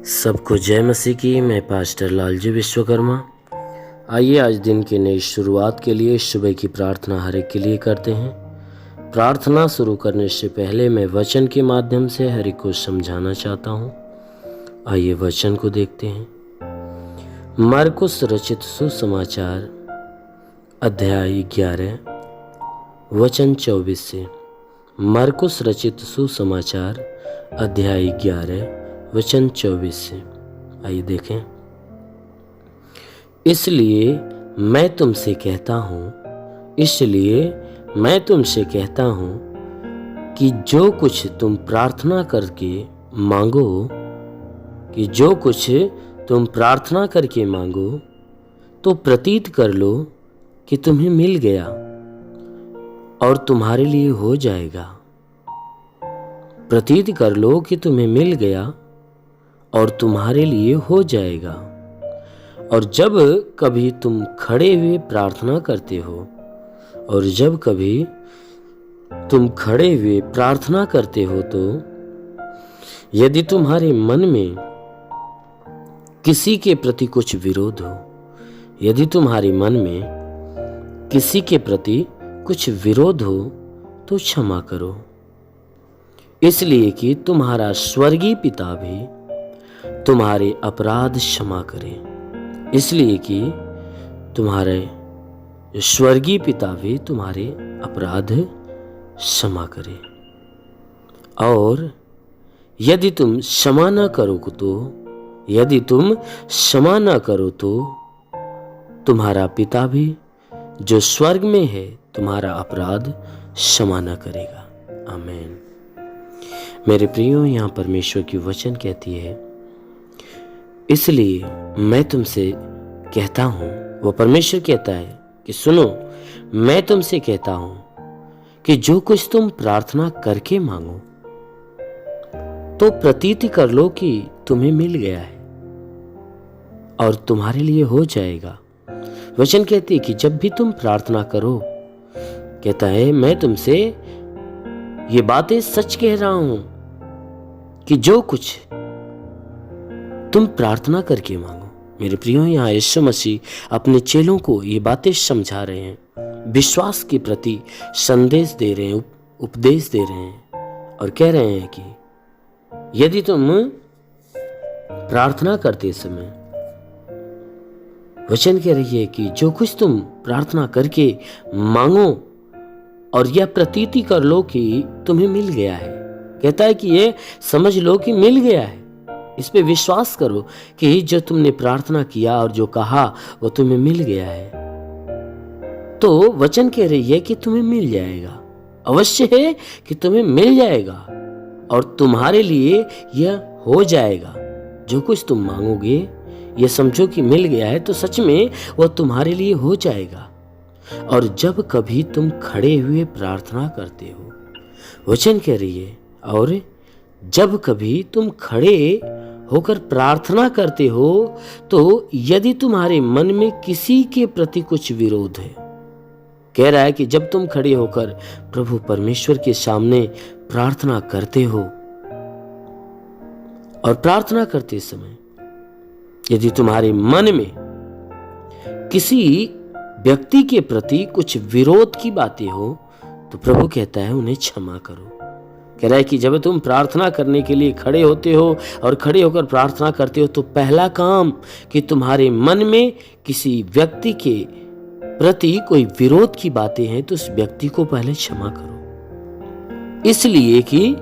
सबको जय मसीह की। मैं पास्टर लालजी विश्वकर्मा। आइए आज दिन की नई शुरुआत के लिए सुबह की प्रार्थना हर एक के लिए करते हैं। प्रार्थना शुरू करने से पहले मैं वचन के माध्यम से हर एक को समझाना चाहता हूँ। आइए वचन को देखते हैं। मरकुस रचित सुसमाचार अध्याय 11 वचन 24 से। मरकुस रचित सुसमाचार अध्याय 11 वचन 24 से। आइए देखें। इसलिए मैं तुमसे कहता हूँ कि जो कुछ तुम प्रार्थना करके मांगो तो प्रतीत कर लो कि तुम्हें मिल गया और तुम्हारे लिए हो जाएगा। प्रतीत कर लो कि तुम्हें मिल गया और तुम्हारे लिए हो जाएगा। और जब कभी तुम खड़े हुए प्रार्थना करते हो तो यदि तुम्हारे मन में किसी के प्रति कुछ विरोध हो तो क्षमा करो, इसलिए कि तुम्हारा स्वर्गीय पिता भी तुम्हारे अपराध क्षमा करे। और यदि तुम क्षमा न करो तो तुम्हारा पिता भी जो स्वर्ग में है तुम्हारा अपराध क्षमा न करेगा। आमीन। मेरे प्रियो, यहाँ परमेश्वर की वचन कहती है, इसलिए मैं तुमसे कहता हूँ, वो परमेश्वर कहता है कि सुनो, मैं तुमसे कहता हूँ कि जो कुछ तुम प्रार्थना करके मांगो तो प्रतीति कर लो कि तुम्हें मिल गया है और तुम्हारे लिए हो जाएगा। वचन कहती है कि जब भी तुम प्रार्थना करो, कहता है मैं तुमसे ये बातें सच कह रहा हूं कि जो कुछ तुम प्रार्थना करके मांगो। मेरे प्रियो, यहाँ यीशु मसीह अपने चेलों को ये बातें समझा रहे हैं, विश्वास के प्रति संदेश दे रहे हैं, उपदेश दे रहे हैं और कह रहे हैं कि यदि तुम प्रार्थना करते समय, वचन कह रही है कि जो कुछ तुम प्रार्थना करके मांगो और यह प्रतीति कर लो कि तुम्हें मिल गया है। कहता है कि ये समझ लो कि मिल गया है, इस पे विश्वास करो कि जो तुमने प्रार्थना किया और जो कहा वो तुम्हें मिल गया है। तो वचन कह रही है कि तुम्हें मिल जाएगा, अवश्य है कि तुम्हें मिल जाएगा और तुम्हारे लिए यह हो जाएगा। जो कुछ तुम मांगोगे ये समझो कि मिल गया है, तो सच में वह तुम्हारे लिए हो जाएगा। और जब कभी तुम खड़े हुए प्रार्थना करते हो, वचन कह रही है, और जब कभी तुम खड़े होकर प्रार्थना करते हो तो यदि तुम्हारे मन में किसी के प्रति कुछ विरोध है, कह रहा है कि जब तुम खड़े होकर प्रभु परमेश्वर के सामने प्रार्थना करते हो और प्रार्थना करते समय यदि तुम्हारे मन में किसी व्यक्ति के प्रति कुछ विरोध की बातें हो तो प्रभु कहता है उन्हें क्षमा करो। कह रहा है कि जब तुम प्रार्थना करने के लिए खड़े होते हो और खड़े होकर प्रार्थना करते हो तो पहला काम कि तुम्हारे मन में किसी व्यक्ति के प्रति कोई विरोध की बातें हैं तो उस व्यक्ति को पहले क्षमा करो, इसलिए कि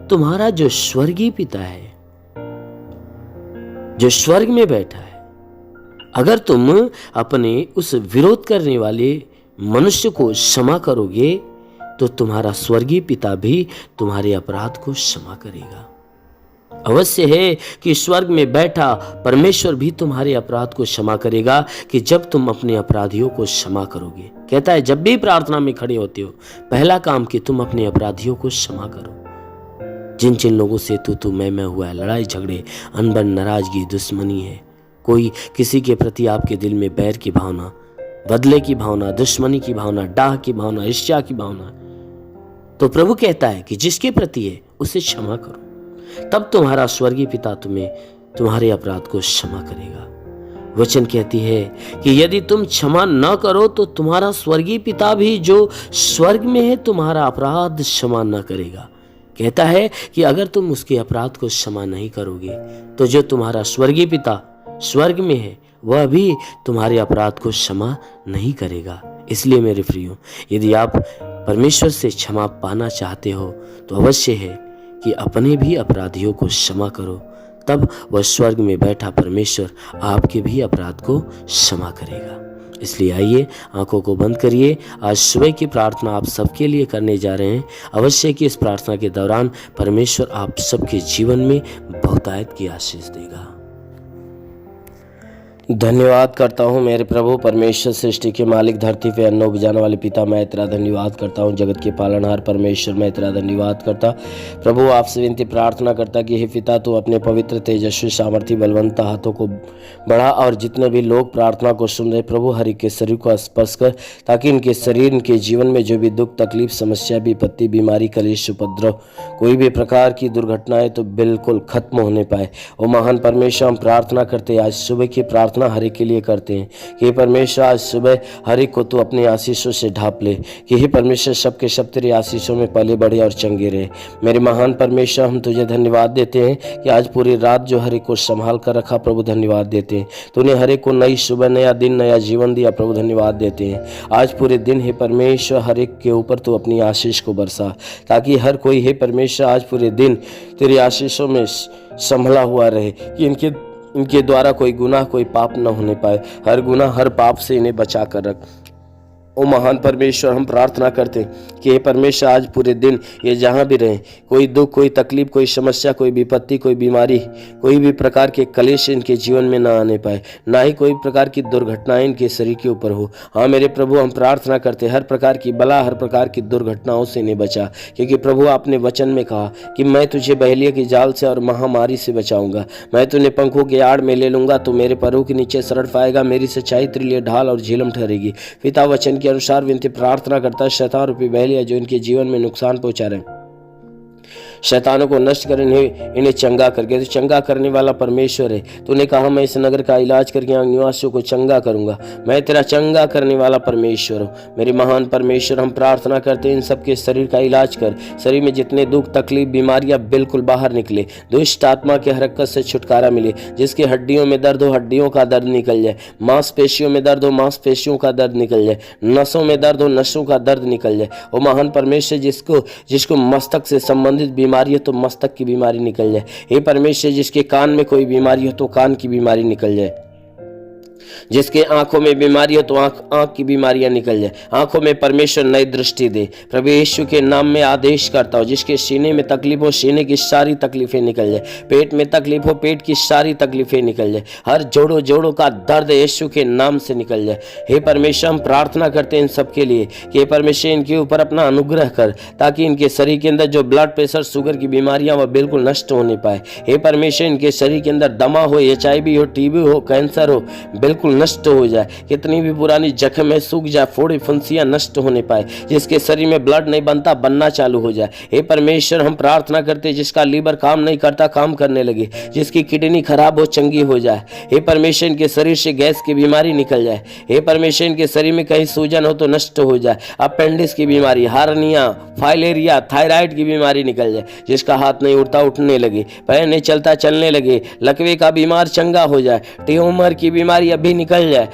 तुम्हारा जो स्वर्गीय पिता है, जो स्वर्ग में बैठा है, अगर तुम अपने उस विरोध करने वाले मनुष्य को क्षमा करोगे तो तुम्हारा स्वर्गीय पिता भी तुम्हारे अपराध को क्षमा करेगा। अवश्य है कि स्वर्ग में बैठा परमेश्वर भी तुम्हारे अपराध को क्षमा करेगा कि जब तुम अपने अपराधियों को क्षमा करोगे। कहता है जब भी प्रार्थना में खड़े होते हो पहला काम कि तुम अपने अपराधियों को क्षमा करो। जिन जिन लोगों से तू मैं हुआ है, लड़ाई झगड़े, अनबन, नाराजगी, दुश्मनी है, कोई किसी के प्रति आपके दिल में बैर की भावना, बदले की भावना, दुश्मनी की भावना, डाह की भावना, ईर्ष्या की भावना, तो प्रभु कहता है कि जिसके प्रति है उसे क्षमा करो, तब तुम्हारा स्वर्गीय पिता तुम्हें तुम्हारे अपराध को क्षमा करेगा। वचन कहती है कि यदि तुम क्षमा न करो तो तुम्हारा स्वर्गीय पिता भी जो स्वर्ग में है तुम्हारा अपराध क्षमा न करेगा। कहता है कि अगर तुम उसके अपराध को क्षमा नहीं करोगे तो जो तुम्हारा स्वर्गीय पिता स्वर्ग में है वह भी तुम्हारे अपराध को क्षमा नहीं करेगा। इसलिए मेरे प्रियो, यदि आप परमेश्वर से क्षमा पाना चाहते हो तो अवश्य है कि अपने भी अपराधियों को क्षमा करो, तब वह स्वर्ग में बैठा परमेश्वर आपके भी अपराध को क्षमा करेगा। इसलिए आइए आंखों को बंद करिए। आज सुबह की प्रार्थना आप सबके लिए करने जा रहे हैं। अवश्य कि इस प्रार्थना के दौरान परमेश्वर आप सबके जीवन में बहुतायत की आशीष देगा। धन्यवाद करता हूँ मेरे प्रभु परमेश्वर, सृष्टि के मालिक, धरती पे अन्न उपजाने वाले पिता, मैं तेरा धन्यवाद करता हूँ। जगत के पालनहार परमेश्वर, मैं तेरा धन्यवाद करता। प्रभु आपसे विनती प्रार्थना करता कि हे पिता, तू अपने पवित्र तेजस्वी सामर्थी बलवंत हाथों को बढ़ा और जितने भी लोग प्रार्थना को सुन रहे प्रभु, हर एक के शरीर को स्पर्श कर, ताकि इनके शरीर, इनके जीवन में जो भी दुख तकलीफ समस्या विपत्ति बीमारी कलेश उपद्रव कोई भी प्रकार की दुर्घटनाएं तो बिल्कुल खत्म होने पाए। ओ महान परमेश्वर, हम प्रार्थना करते आज सुबह की प्रार्थना हर एक के लिए करते हैं कि परमेश्वर आज सुबह हर एक को तू अपने आशीषों से ढाप ले, कि हे परमेश्वर सबके सब तेरे आशीषों में पले बढ़े और चंगे रहे। मेरे महान परमेश्वर, हम तुझे धन्यवाद देते हैं कि आज पूरी रात जो हर एक को संभाल कर रखा प्रभु, धन्यवाद देते हैं। तूने हर एक को नई सुबह, नया दिन, नया जीवन दिया प्रभु, धन्यवाद देते हैं। आज पूरे दिन हे परमेश्वर हर एक के ऊपर तू अपनी आशीष को बरसा, ताकि हर कोई हे परमेश्वर आज पूरे दिन तेरी आशीषों में संभला हुआ रहे, कि इनके द्वारा कोई गुनाह कोई पाप न होने पाए। हर गुनाह हर पाप से इन्हें बचा कर रख। ओ महान परमेश्वर, हम प्रार्थना करते हैं कि हे परमेश्वर आज पूरे दिन ये जहाँ भी रहें, कोई दुख कोई तकलीफ कोई समस्या कोई विपत्ति कोई बीमारी कोई भी प्रकार के कलेश इनके जीवन में ना आने पाए, ना ही कोई प्रकार की दुर्घटनाएं इनके शरीर के ऊपर हो। हाँ मेरे प्रभु, हम प्रार्थना करते हैं हर प्रकार की बला हर प्रकार की दुर्घटनाओं से इन्हें बचा, क्योंकि प्रभु आपने वचन में कहा कि मैं तुझे बहेलिया की जाल से और महामारी से बचाऊंगा, मैं तुझे पंखों के आड़ में ले लूंगा, तो मेरे पैरों के नीचे शरण पाएगा, मेरी सच्चाई तेरे लिए ढाल और झीलम ठहरेगी। पिता वचन के अनुसार विनती प्रार्थना करता है, शैतान रूपी बहेलिया जो इनके जीवन में नुकसान पहुंचा रहे, शैतानों को नष्ट कर इन्हें चंगा करके, तो चंगा करने वाला परमेश्वर है। तूने कहा मैं इस नगर का इलाज करके यहाँ निवासियों को चंगा करूंगा, मैं तेरा चंगा करने वाला परमेश्वर हूँ। मेरे महान परमेश्वर, हम प्रार्थना करते हैं इन सबके शरीर का इलाज कर, शरीर में जितने दुख तकलीफ बीमारियां बिल्कुल बाहर निकले, दुष्ट आत्मा के हरकत से छुटकारा मिले, जिसकी हड्डियों में दर्द हो हड्डियों का दर्द निकल जाए, मांसपेशियों में दर्द हो मांसपेशियों का दर्द निकल जाए, नसों में दर्द हो नसों का दर्द निकल जाए। ओ महान परमेश्वर, जिसको मस्तक से संबंधित बीमारी हो तो मस्तक की बीमारी निकल जाए। हे परमेश्वर, जिसके कान में कोई बीमारी हो तो कान की बीमारी निकल जाए, जिसके आंखों में बीमारी हो तो आंख की बीमारियां निकल जाए। आंखों में परमेश्वर नई दृष्टि दे, प्रभु यीशु के नाम में आदेश करता हूं। जिसके सीने में तकलीफ हो सीने की सारी तकलीफें निकल जाए, पेट में तकलीफ हो पेट की सारी तकलीफें निकल जाए, हर जोड़ों का दर्द यीशु के नाम से निकल जाए। हे परमेश्वर, हम प्रार्थना करते हैं इन सबके लिए कि परमेश्वर इनके ऊपर अपना अनुग्रह कर, ताकि इनके शरीर के अंदर जो ब्लड प्रेशर शुगर की बीमारियां वह बिल्कुल नष्ट होने पाए। हे परमेश्वर, इनके शरीर के अंदर दमा हो HIV हो TB हो कैंसर हो बिल्कुल नष्ट हो जाए, कितनी भी पुरानी जख्म है सूख जाए, फोड़े फुंसियां नष्ट होने पाए, जिसके शरीर में ब्लड नहीं बनता बनना चालू हो जाए। हे परमेश्वर, हम प्रार्थना करते हैं जिसका लीवर काम नहीं करता काम करने लगे, जिसकी किडनी खराब हो चंगी हो जाए। हे परमेश्वर, इनके शरीर से गैस की बीमारी निकल जाए। हे परमेश्वर, इनके शरीर में कहीं सूजन हो तो नष्ट हो जाए, अपेंडिक्स की बीमारी, हार्निया, फाइलेरिया, थायराइड की बीमारी निकल जाए, जिसका हाथ नहीं उठता उठने लगे, पैर नहीं चलता चलने लगे, लकवे का बीमार चंगा हो जाए, ट्यूमर की बीमारी अभी निकल जाए,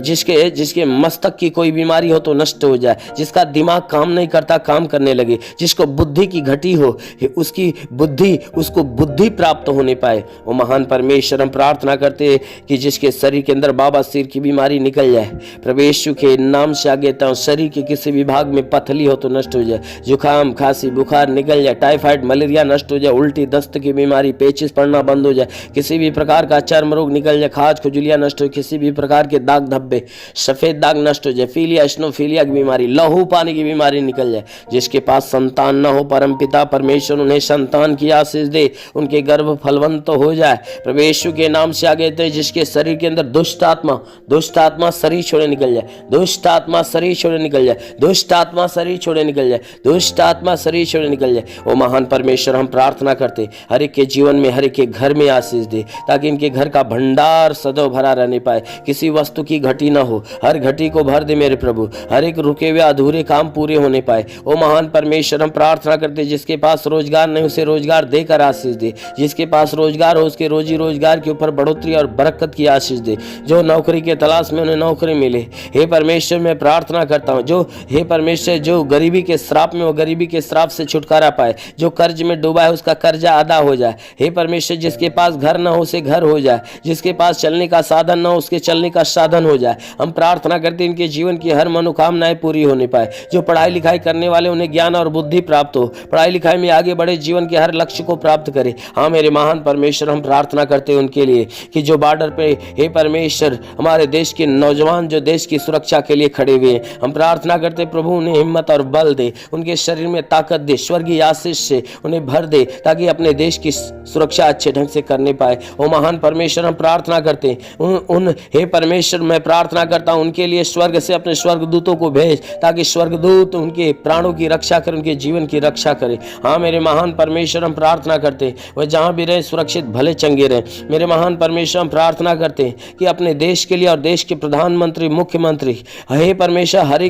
जिसके मस्तक की कोई बीमारी हो तो नष्ट हो जाए, जिसका दिमाग काम नहीं करता काम करने लगे, जिसको बुद्धि की घटी हो उसको बुद्धि प्राप्त होने पाए। वो महान परमेश्वर, हम प्रार्थना करते हैं कि जिसके शरीर के अंदर बाबा सिर की बीमारी निकल जाए, प्रभु यीशु के नाम से आगे तो शरीर के किसी भी भाग में पथली हो तो नष्ट हो जाए, जुकाम खांसी बुखार निकल जाए, टाइफाइड मलेरिया नष्ट हो जाए, उल्टी दस्त की बीमारी पेचिस पड़ना बंद हो जाए, किसी भी प्रकार का चर्म रोग निकल जाए, खाज खुजलियां नष्ट हो, किसी भी प्रकार के दाग धब्बे, सफेद दाग नष्ट हो जाए, फीलिया स्नोफीलिया की बीमारी, लहू पानी की बीमारी निकल जाए। जिसके पास संतान न हो, परम पिता परमेश्वर उन्हें संतान की आशीष दे, उनके गर्भ फलवंत हो जाए प्रभु यीशु के नाम से। आगे थे जिसके शरीर के अंदर दुष्ट आत्मा शरीर छोड़े निकल जाए, दुष्ट आत्मा शरीर छोड़े निकल जाए, दुष्ट आत्मा शरीर छोड़े निकल जाए, दुष्ट आत्मा शरीर छोड़े निकल जाए। ओ महान परमेश्वर, हम प्रार्थना करते हर एक के जीवन में, हर एक के घर में आशीष दे, ताकि इनके घर का भंडार सदैव भरा रहने पाए, किसी वस्तु की घटी ना हो, हर घटी को भर दे मेरे प्रभु, हर एक रुके हुए अधूरे काम पूरे होने पाए। ओ महान परमेश्वर, हम प्रार्थना करते जिसके पास रोजगार नहीं उसे रोजगार देकर आशीष दे, जिसके पास रोजगार हो उसके रोजी रोजगार के ऊपर बढ़ोतरी और बरकत की आशीष दे, जो नौकरी के तलाश में उन्हें नौकरी मिले। हे परमेश्वर, मैं प्रार्थना करता हूँ जो हे परमेश्वर जो गरीबी के श्राप में, वो गरीबी के श्राप से छुटकारा पाए, जो कर्ज में डूबा है उसका कर्जा अदा हो जाए। हे परमेश्वर, जिसके पास घर न हो उसे घर हो जाए, जिसके पास चलने का साधन न हो उसके चलने का साधन हो जाए। हम प्रार्थना करते इनके जीवन की हर मनोकामनाएं पूरी होने पाए, जो पढ़ाई लिखाई करने वाले उन्हें ज्ञान और बुद्धि प्राप्त हो, पढ़ाई लिखाई में आगे बढ़े, जीवन के हर लक्ष्य को प्राप्त करे। हाँ मेरे महान परमेश्वर, हम प्रार्थना करते हैं उनके लिए कि जो बॉर्डर पे हे परमेश्वर हमारे देश के नौजवान जो देश की सुरक्षा के लिए खड़े हुए हैं, हम प्रार्थना करते प्रभु उन्हें हिम्मत और बल दे, उनके शरीर में ताकत दे, स्वर्गीय आशीष से उन्हें भर दे, ताकि अपने देश की सुरक्षा अच्छे ढंग से करने पाए। ओ महान परमेश्वर, हम प्रार्थना करते हैं उन हे परमेश्वर, मैं प्रार्थना करता हूं उनके लिए स्वर्ग से अपने स्वर्गदूतों को भेज, ताकि स्वर्गदूत उनके प्राणों की रक्षा करें, उनके जीवन की रक्षा करें। हाँ मेरे महान परमेश्वर, हम प्रार्थना करते हैं वह जहां भी रहे सुरक्षित भले चंगे रहे। मेरे महान परमेश्वर, हम प्रार्थना करते हैं कि अपने देश के लिए और देश के प्रधानमंत्री, मुख्यमंत्री, हे परमेश्वर, हर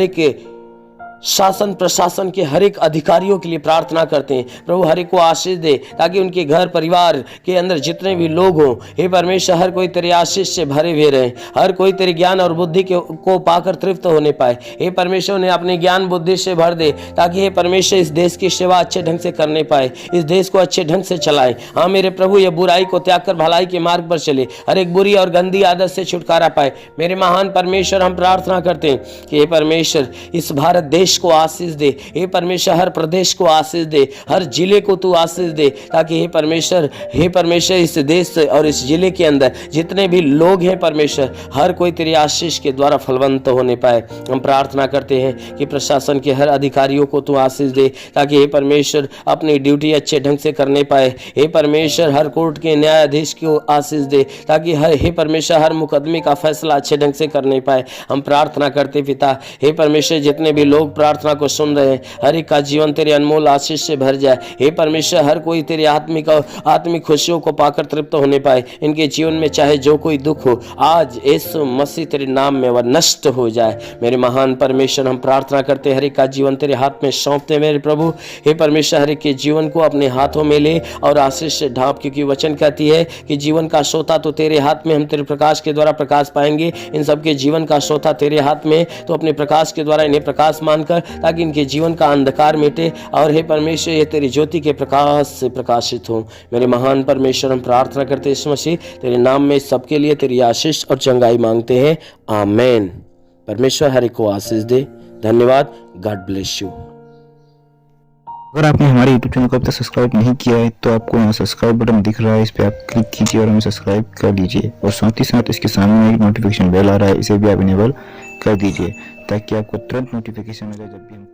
एक शासन प्रशासन के हर एक अधिकारियों के लिए प्रार्थना करते हैं प्रभु, हर एक को आशीष दे, ताकि उनके घर परिवार के अंदर जितने भी लोग हों हे परमेश्वर, हर कोई तेरे आशीष से भरे हुए रहे, हर कोई तेरे ज्ञान और बुद्धि को पाकर तृप्त होने पाए। हे परमेश्वर, उन्हें अपने ज्ञान बुद्धि से भर दे, ताकि हे परमेश्वर इस देश की सेवा अच्छे ढंग से करने पाए, इस देश को अच्छे ढंग से चलाए। हाँ मेरे प्रभु, ये बुराई को त्याग कर भलाई के मार्ग पर चले, हर एक बुरी और गंदी आदत से छुटकारा पाए। मेरे महान परमेश्वर, हम प्रार्थना करते हैं कि हे परमेश्वर इस भारत देश को आशीष दे, हे परमेश्वर हर प्रदेश को आशीष दे, हर जिले को तू आशीष दे, ताकि हे परमेश्वर इस देश और इस जिले के अंदर जितने भी लोग हैं परमेश्वर, हर कोई तेरी आशीष के द्वारा फलवंत होने पाए। हम प्रार्थना करते हैं कि प्रशासन के हर अधिकारियों को तू आशीष दे, ताकि हे परमेश्वर अपनी ड्यूटी अच्छे ढंग से करने पाए। हे परमेश्वर हर कोर्ट के न्यायाधीश को आशीष दे, ताकि हे परमेश्वर हर मुकदमे का फैसला अच्छे ढंग से करने पाए। हम प्रार्थना करते पिता, हे परमेश्वर जितने भी लोग प्रार्थना को सुन रहे हैं, हर एक का जीवन तेरे अनमोल आशीष से भर जाए। हे परमेश्वर हर कोई तेरे आत्मिक खुशियों को पाकर तृप्त होने पाए। इनके जीवन में चाहे जो कोई दुख हो, आज यीशु मसीह तेरे नाम में वह नष्ट हो जाए। मेरे महान परमेश्वर, हम प्रार्थना करते हर एक का जीवन तेरे हाथ में सौंपते मेरे प्रभु। हे परमेश्वर हर एक के जीवन को अपने हाथों में ले और आशीष से ढांप, क्योंकि वचन कहती है कि जीवन का सोता तो तेरे हाथ में, हम तेरे प्रकाश के द्वारा प्रकाश पाएंगे। इन सबके जीवन का सोता तेरे हाथ में, तो अपने प्रकाश के द्वारा इन्हें प्रकाश मानकर, ताकि इनके जीवन का अंधकार मिटे और हे परमेश्वर ये तेरी ज्योति के प्रकाश से प्रकाशित हो। मेरे महान परमेश्वर, हम प्रार्थना करते इस मसीह तेरे नाम में सबके लिए तेरी आशीष और चंगाई मांगते हैं, आमेन। परमेश्वर हर एक को आशीष दे। धन्यवाद। God bless you. अगर आपने हमारे YouTube चैनल को अब तक सब्सक्राइब नहीं किया है तो आपको यहाँ सब्सक्राइब बटन दिख रहा है, इस पर आप क्लिक कीजिए और हमें सब्सक्राइब कर लीजिए। और साथ ही साथ इसके सामने एक नोटिफिकेशन बेल आ रहा है, इसे भी आप इनेबल कर दीजिए, ताकि आपको तुरंत नोटिफिकेशन मिले जब भी हम